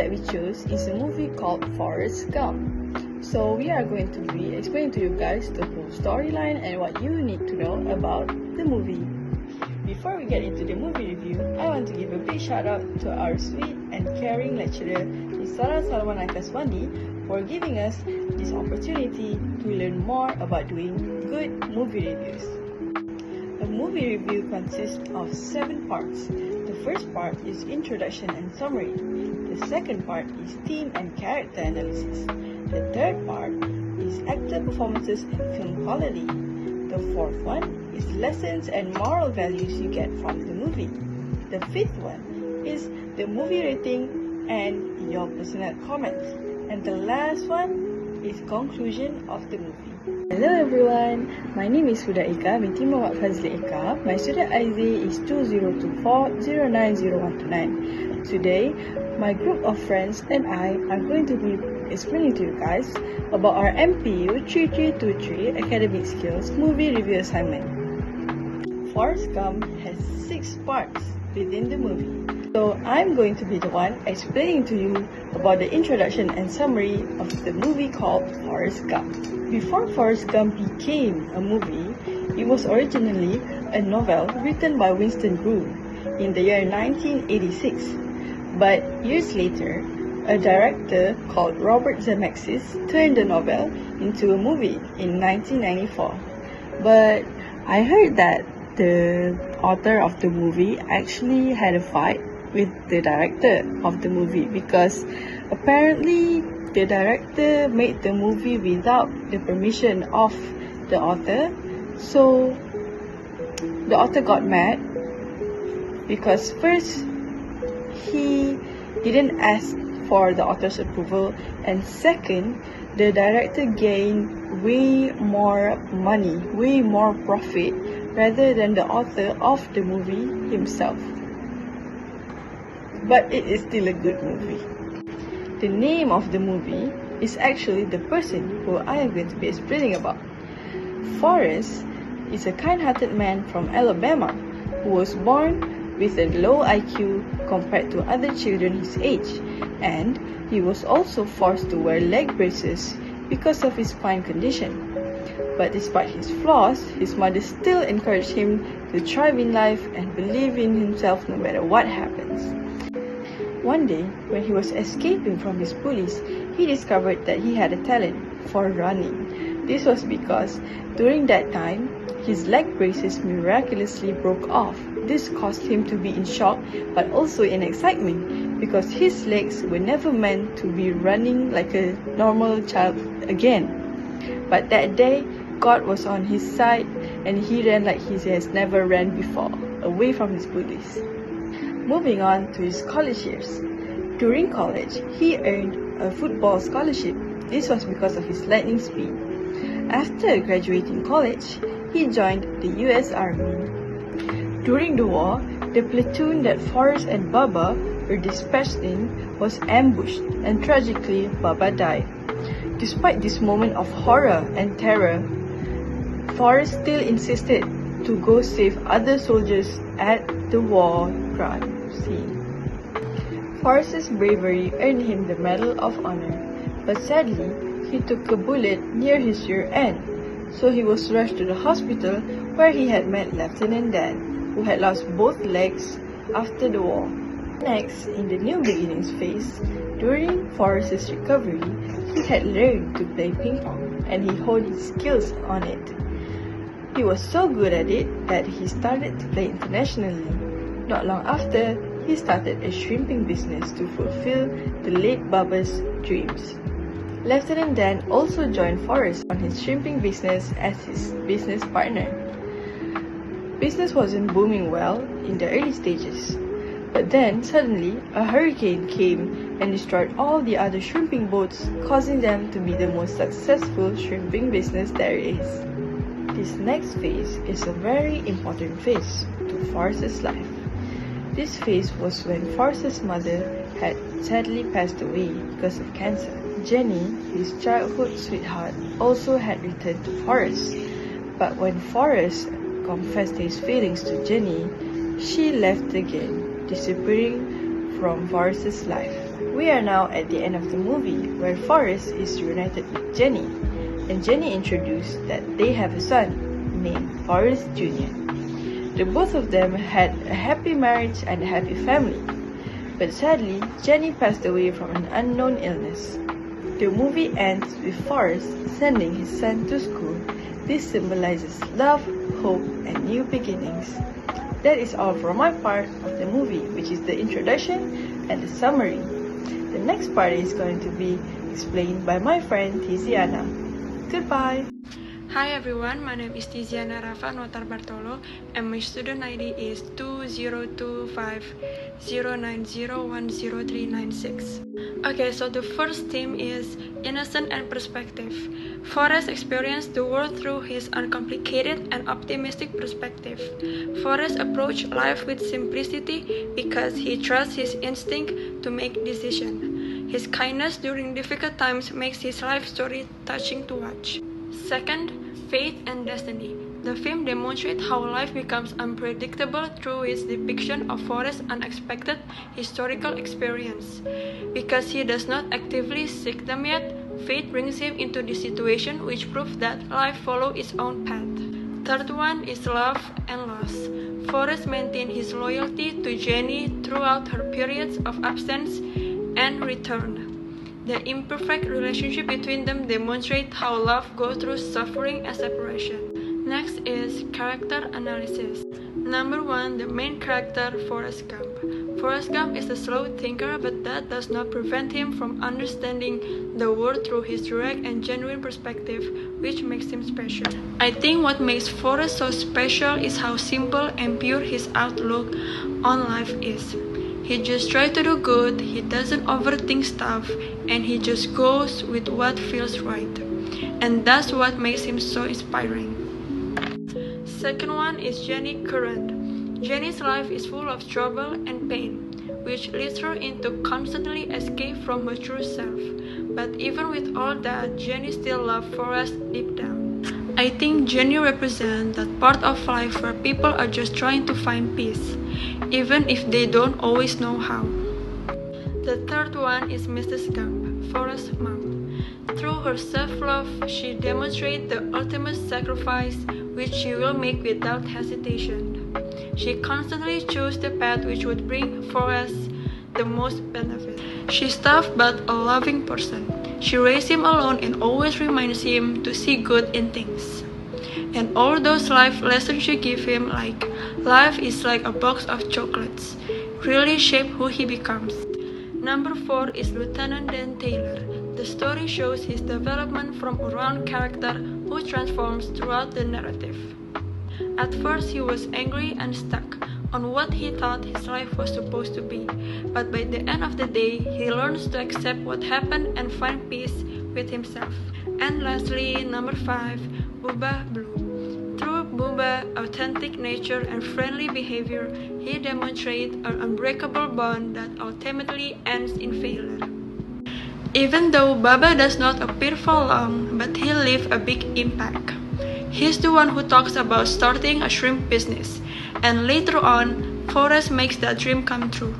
that we chose is a movie called Forrest Gump. So we are going to be explaining to you guys the whole storyline and what you need to know about the movie. Before we get into the movie review, I want to give a big shout out to our sweet and caring lecturer, Ms. Sarah Salman Akaswandi, for giving us this opportunity to learn more about doing good movie reviews. A movie review consists of 7 parts. The first part is introduction and summary. The second part is theme and character analysis. The third part is actor performances and film quality. The fourth one is lessons and moral values you get from the movie. The fifth one is the movie rating and your personal comments. And the last one is conclusion of the movie. Hello everyone, my name is Huda Binti Mohd Fazle. My student ID is 2024090129. Today, my group of friends and I are going to be explaining to you guys about our MPU 3323 Academic Skills Movie Review Assignment. Forrest Gump has 6 parts within the movie. So I'm going to be the one explaining to you about the introduction and summary of the movie called Forrest Gump. Before Forrest Gump became a movie, it was originally a novel written by Winston Grew in the year 1986. But years later, a director called Robert Zemeckis turned the novel into a movie in 1994. But I heard that the author of the movie actually had a fight with the director of the movie because apparently the director made the movie without the permission of the author. So the author got mad because first he didn't ask for the author's approval, and second, the director gained way more money, way more profit rather than the author of the movie himself. But it is still a good movie. The name of the movie is actually the person who I am going to be explaining about. Forrest is a kind-hearted man from Alabama who was born with a low IQ compared to other children his age, and he was also forced to wear leg braces because of his spine condition. But despite his flaws, his mother still encouraged him to thrive in life and believe in himself no matter what happens. One day, when he was escaping from his bullies, he discovered that he had a talent for running. This was because during that time, his leg braces miraculously broke off. This caused him to be in shock but also in excitement because his legs were never meant to be running like a normal child again. But that day, God was on his side and he ran like he has never ran before, away from his bullies. Moving on to his college years. During college, he earned a football scholarship. This was because of his lightning speed. After graduating college, he joined the US Army. During the war, the platoon that Forrest and Baba were dispatched in was ambushed, and tragically, Baba died. Despite this moment of horror and terror, Forrest still insisted to go save other soldiers at the war crime scene. Forrest's bravery earned him the Medal of Honor, but sadly, he took a bullet near his rear end, so he was rushed to the hospital where he had met Lieutenant Dan, who had lost both legs after the war. Next, in the New Beginnings phase, during Forrest's recovery, he had learned to play ping pong and he honed his skills on it. He was so good at it that he started to play internationally. Not long after, he started a shrimping business to fulfill the late Baba's dreams. Lieutenant Dan also joined Forrest on his shrimping business as his business partner. Business wasn't booming well in the early stages, but then suddenly a hurricane came and destroyed all the other shrimping boats, causing them to be the most successful shrimping business there is. This next phase is a very important phase to Forrest's life. This phase was when Forrest's mother had sadly passed away because of cancer. Jenny, his childhood sweetheart, also had returned to Forrest. But when Forrest confessed his feelings to Jenny, she left again, disappearing from Forrest's life. We are now at the end of the movie where Forrest is reunited with Jenny, and Jenny introduced that they have a son named Forrest Jr. The both of them had a happy marriage and a happy family, but sadly, Jenny passed away from an unknown illness. The movie ends with Forrest sending his son to school. This symbolizes love, hope, and new beginnings. That is all from my part of the movie, which is the introduction and the summary. The next part is going to be explained by my friend Tiziana. Goodbye! Hi everyone, my name is Tiziana Rafah Notarbartolo and my student ID is 202509010396. Okay, so the first theme is innocent and perspective. Forrest experienced the world through his uncomplicated and optimistic perspective. Forrest approached life with simplicity because he trusts his instinct to make decisions. His kindness during difficult times makes his life story touching to watch. Second, faith and destiny. The film demonstrates how life becomes unpredictable through its depiction of Forrest's unexpected historical experience. Because he does not actively seek them yet, fate brings him into this situation, which proves that life follows its own path. Third one is love and loss. Forrest maintained his loyalty to Jenny throughout her periods of absence and return. The imperfect relationship between them demonstrates how love goes through suffering and separation. Next is character analysis. Number 1, the main character, Forrest Gump. Forrest Gump is a slow thinker, but that does not prevent him from understanding the world through his direct and genuine perspective, which makes him special. I think what makes Forrest so special is how simple and pure his outlook on life is. He just tries to do good, he doesn't overthink stuff, and he just goes with what feels right. And that's what makes him so inspiring. Second one is Jenny Current. Jenny's life is full of trouble and pain, which leads her into constantly escape from her true self. But even with all that, Jenny still loves Forrest deep down. I think Jenny represents that part of life where people are just trying to find peace, even if they don't always know how. The third one is Mrs. Gump, Forrest's mom. Through her self-love, she demonstrates the ultimate sacrifice which she will make without hesitation. She constantly chose the path which would bring Forrest the most benefit. She's tough but a loving person. She raised him alone and always reminds him to see good in things. And all those life lessons she gives him, like life is like a box of chocolates, really shape who he becomes. Number 4 is Lieutenant Dan Taylor. The story shows his development from a round character who transforms throughout the narrative. At first he was angry and stuck on what he thought his life was supposed to be, but by the end of the day he learns to accept what happened and find peace with himself. And lastly, number 5, Bubba Blue. Through Bubba's authentic nature and friendly behavior, he demonstrates an unbreakable bond that ultimately ends in failure. Even though Bubba does not appear for long, but he leaves a big impact. He's the one who talks about starting a shrimp business, and later on, Forrest makes that dream come true.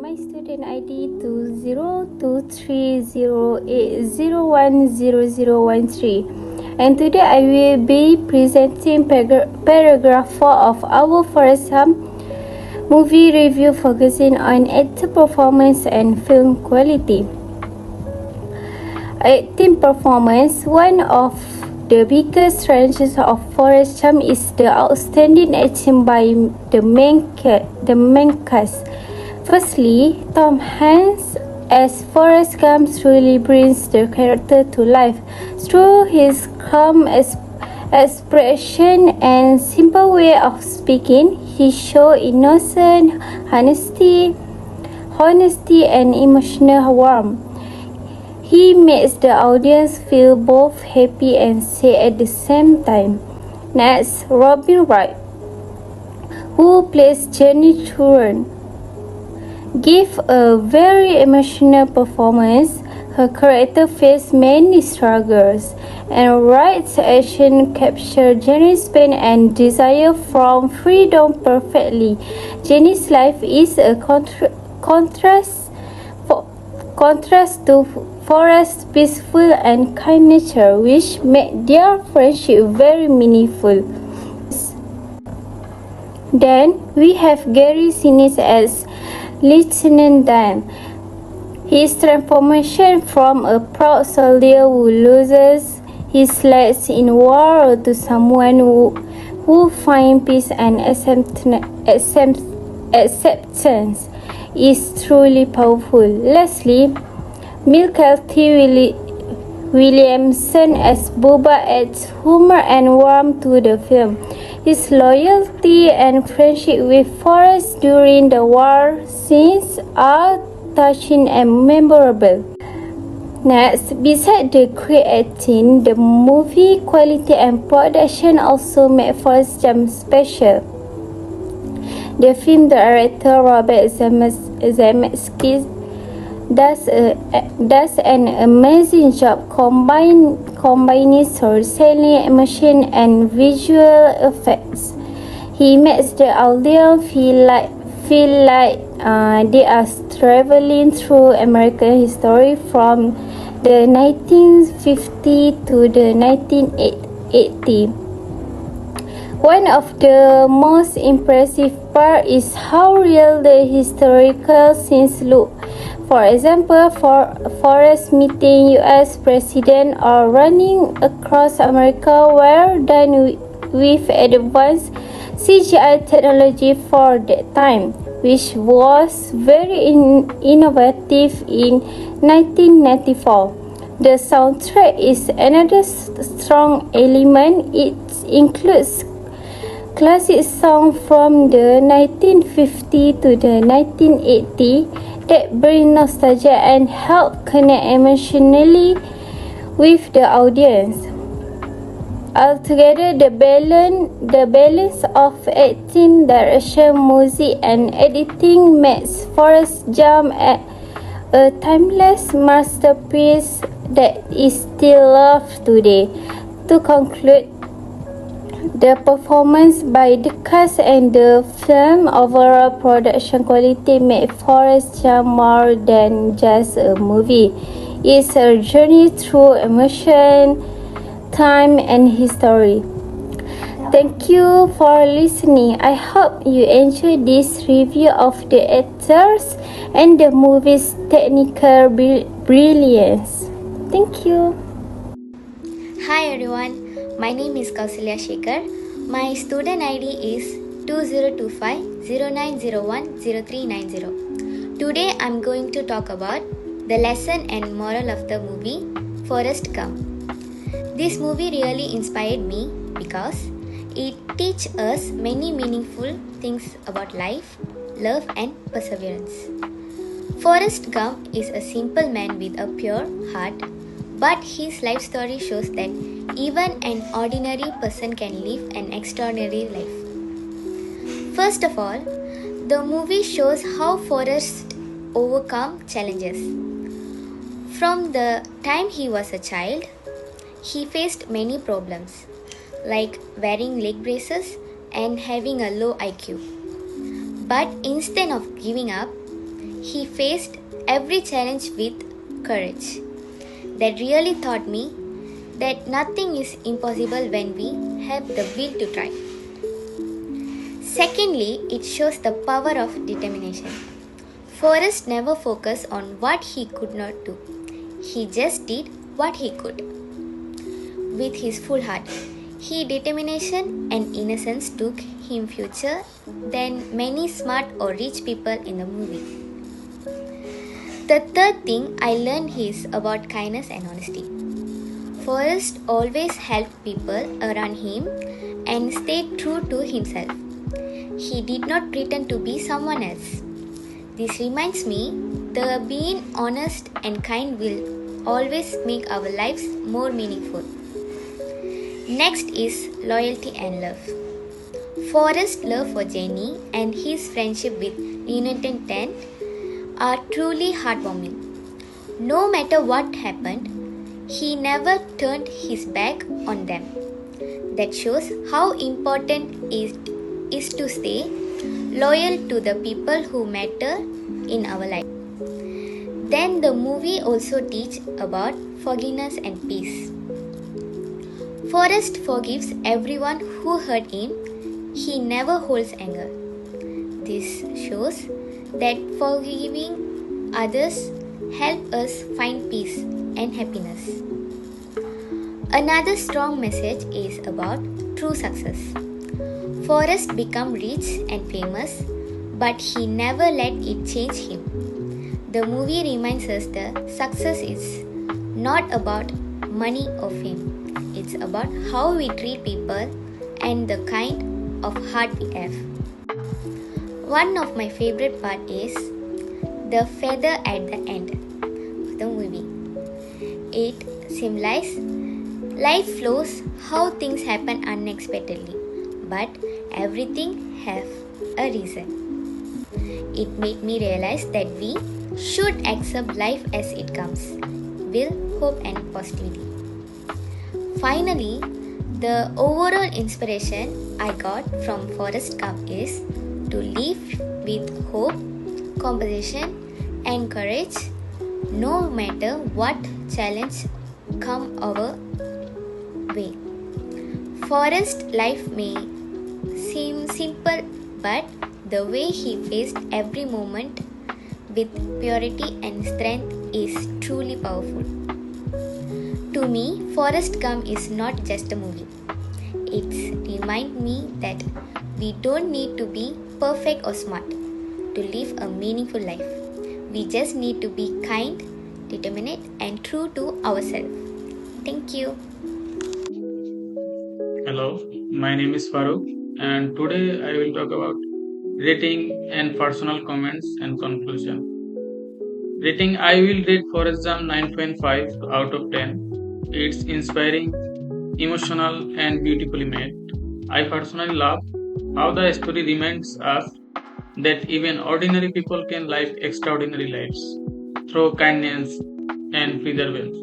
My student ID 202308010013, and today I will be presenting paragraph 4 of our Forrest Gump movie review, focusing on actor performance and film quality. Acting performance. One of the biggest strengths of Forrest Gump is the outstanding acting by the main cast. Firstly, Tom Hanks as Forrest Gump truly brings the character to life. Through his calm expression and simple way of speaking, he shows innocence, honesty, and emotional warmth. He makes the audience feel both happy and sad at the same time. Next, Robin Wright, who plays Jenny Curran, gives a very emotional performance. Her character faced many struggles, and Wright's action captured Jenny's pain and desire from freedom perfectly. Jenny's life is a contrast to Forrest's peaceful and kind nature, which made their friendship very meaningful. Then we have Gary Sinise as Lieutenant Dan. His transformation from a proud soldier who loses his legs in war to someone who finds peace and acceptance is truly powerful. Lastly, Milkelty Williamson as Boba adds humor and warmth to the film. His loyalty and friendship with Forrest during the war scenes are touching and memorable. Next, besides the great acting, the movie quality and production also made Forrest Gump special. The film director Robert Zemeckis does an amazing job combining storytelling, emotion, and visual effects. He makes the audience feel like they are traveling through American history from the 1950 to the 1980. One of the most impressive parts is how real the historical scenes look. For example, Forrest meeting U.S. President or running across America were done with advanced CGI technology for that time, which was very innovative in 1994. The soundtrack is another strong element. It includes classic songs from the 1950 to the 1980 that bring nostalgia and help connect emotionally with the audience. Altogether, the balance of acting, direction, music, and editing makes Forrest Gump a timeless masterpiece that is still loved today. To conclude, the performance by the cast and the film overall production quality made Forrest Gump more than just a movie. It's a journey through emotion, time, and history. Thank you for listening. I hope you enjoyed this review of the actors and the movie's technical brilliance. Thank you. Hi everyone, my name is Gowsalya Sekhar. My student ID is 2025-0901-0390. Today I'm going to talk about the lesson and moral of the movie Forrest Gump. This movie really inspired me because it teaches us many meaningful things about life, love and perseverance. Forrest Gump is a simple man with a pure heart, but his life story shows that even an ordinary person can live an extraordinary life. First of all, the movie shows how Forrest overcome challenges. From the time he was a child, he faced many problems, like wearing leg braces and having a low IQ. But instead of giving up, he faced every challenge with courage. That really taught me that nothing is impossible when we have the will to try. Secondly, it shows the power of determination. Forrest never focused on what he could not do. He just did what he could. With his full heart, his determination and innocence took him further than many smart or rich people in the movie. The third thing I learned is about kindness and honesty. Forrest always helped people around him and stayed true to himself. He did not pretend to be someone else. This reminds me that being honest and kind will always make our lives more meaningful. Next is loyalty and love. Forrest's love for Jenny and his friendship with Lieutenant Dan are truly heartwarming. No matter what happened, he never turned his back on them. That shows how important it is to stay loyal to the people who matter in our life. Then the movie also teach about forgiveness and peace. Forrest forgives everyone who hurt him. He never holds anger. This shows that forgiving others help us find peace and happiness. Another strong message is about true success. Forrest became rich and famous, but he never let it change him. The movie reminds us that success is not about money or fame. It's about how we treat people and the kind of heart we have. One of my favorite part is the feather at the end of the movie. It symbolizes life flows, how things happen unexpectedly, but everything have a reason. It made me realize that we should accept life as it comes, with hope and positivity. Finally, the overall inspiration I got from Forrest Gump is to live with hope, compassion, and courage, no matter what challenge come our way. Forrest's life may seem simple, but the way he faced every moment with purity and strength is truly powerful. To me, Forrest Gump is not just a movie. It reminds me that we don't need to be perfect or smart to live a meaningful life. We just need to be kind, determined, and true to ourselves. Thank you. Hello, my name is Faruk, and today I will talk about rating and personal comments and conclusion. Rating, I will rate Forrest Gump 9.5 out of 10. It's inspiring, emotional, and beautifully made. I personally love how the story reminds us that even ordinary people can live extraordinary lives through kindness and perseverance.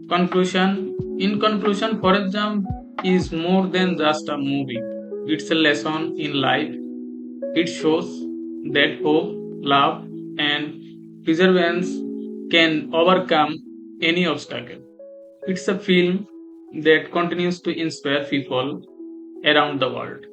Conclusion. In conclusion, Forrest Gump is more than just a movie. It's a lesson in life. It shows that hope, love, and perseverance can overcome any obstacle. It's a film that continues to inspire people around the world.